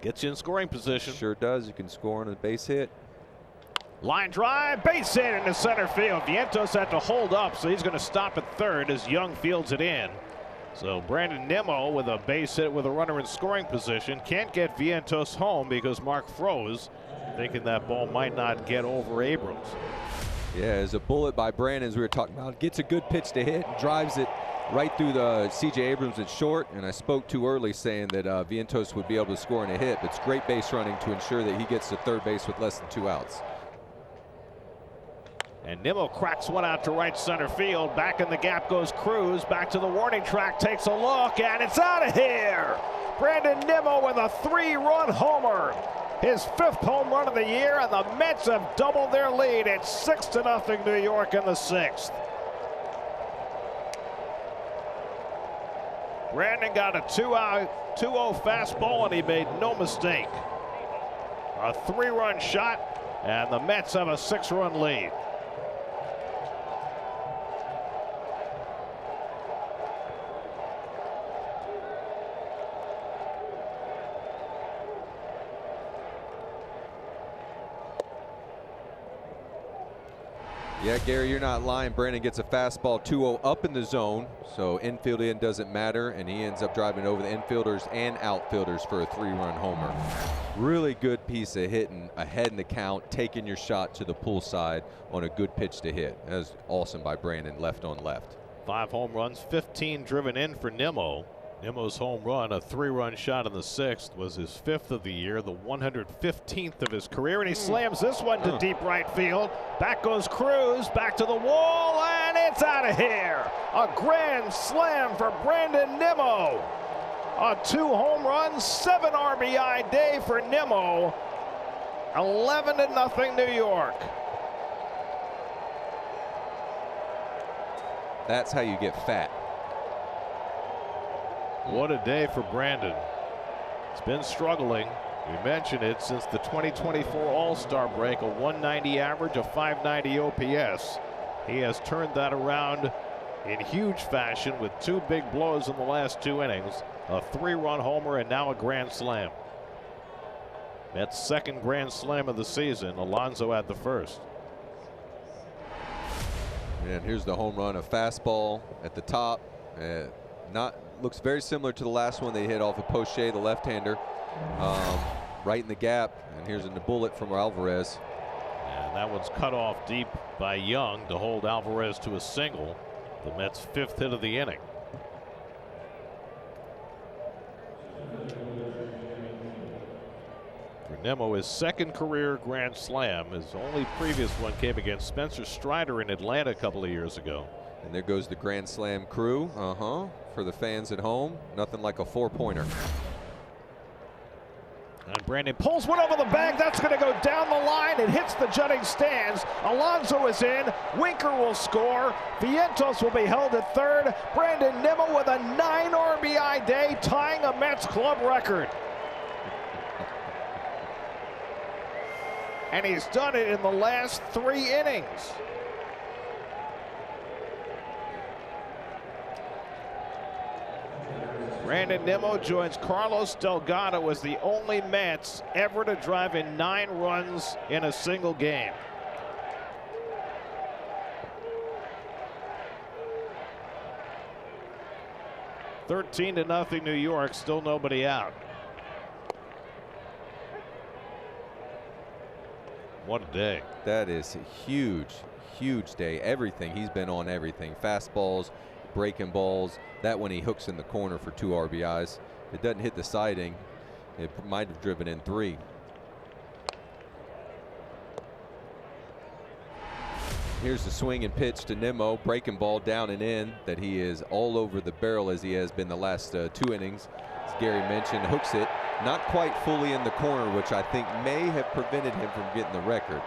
Gets you in scoring position. Sure does. You can score on a base hit. Line drive, base hit into center field. Vientos had to hold up, so he's going to stop at third as Young fields it in. So Brandon Nimmo with a base hit with a runner in scoring position. Can't get Vientos home because Mark froze, thinking that ball might not get over Abrams. Yeah, as a bullet by Brandon, as we were talking about, gets a good pitch to hit, drives it right through the C.J. Abrams at short, and I spoke too early saying that Vientos would be able to score in a hit, but it's great base running to ensure that he gets to third base with less than 2 outs. And Nimmo cracks one out to right center field. Back in the gap goes Cruz. Back to the warning track, takes a look, and it's out of here. Brandon Nimmo with a 3-run homer. His 5th home run of the year, and the Mets have doubled their lead. It's 6-0 New York in the 6th. Brandon got a 2-0 fastball, and he made no mistake. A 3-run shot, and the Mets have a 6-run lead. Yeah, Gary, you're not lying. Brandon gets a fastball 2-0 up in the zone, so infield in doesn't matter, and he ends up driving over the infielders and outfielders for a 3-run homer. Really good piece of hitting ahead in the count, taking your shot to the pull side on a good pitch to hit. That was awesome by Brandon, left on left. 5 home runs, 15 driven in for Nimmo. Nimmo's home run, a 3-run shot in the 6th, was his 5th of the year, the 115th of his career, and he slams this one to deep right field. Back goes Cruz, back to the wall, and it's out of here. A grand slam for Brandon Nimmo. A 2 home runs, 7 RBI day for Nimmo. 11-0 New York. That's how you get fat. What a day for Brandon. It's been struggling. We mentioned it since the 2024 All-Star break, a 190 average, a 590 OPS. He has turned that around in huge fashion with 2 big blows in the last 2 innings, a 3-run homer and now a grand slam. That's 2nd grand slam of the season. Alonso at the 1st. And here's the home run, a fastball at the top. Looks very similar to the last one they hit off of Poche, the left-hander, right in the gap. And here's a bullet from Alvarez. And that one's cut off deep by Young to hold Alvarez to a single. The Mets' 5th hit of the inning. For Nimmo, his 2nd career grand slam. His only previous one came against Spencer Strider in Atlanta a couple of years ago. And there goes the grand slam crew. For the fans at home, nothing like a 4-pointer. And Brandon pulls one over the bag. That's going to go down the line. It hits the jutting stands. Alonso is in. Winker will score. Vientos will be held at 3rd. Brandon Nimmo with a 9 RBI day, tying a Mets club record. And he's done it in the last 3 innings. Brandon Nimmo joins Carlos Delgado as the only Mets ever to drive in 9 runs in a single game. (13-0) New York, still nobody out. What a day. That is a huge day. Everything. He's been on everything. Fastballs, breaking balls. That one he hooks in the corner for 2 RBIs. It doesn't hit the siding. It might have driven in 3. Here's the swing and pitch to Nimmo. Breaking ball down and in that he is all over the barrel as he has been the last 2 innings. As Gary mentioned, hooks it. Not quite fully in the corner, which I think may have prevented him from getting the record.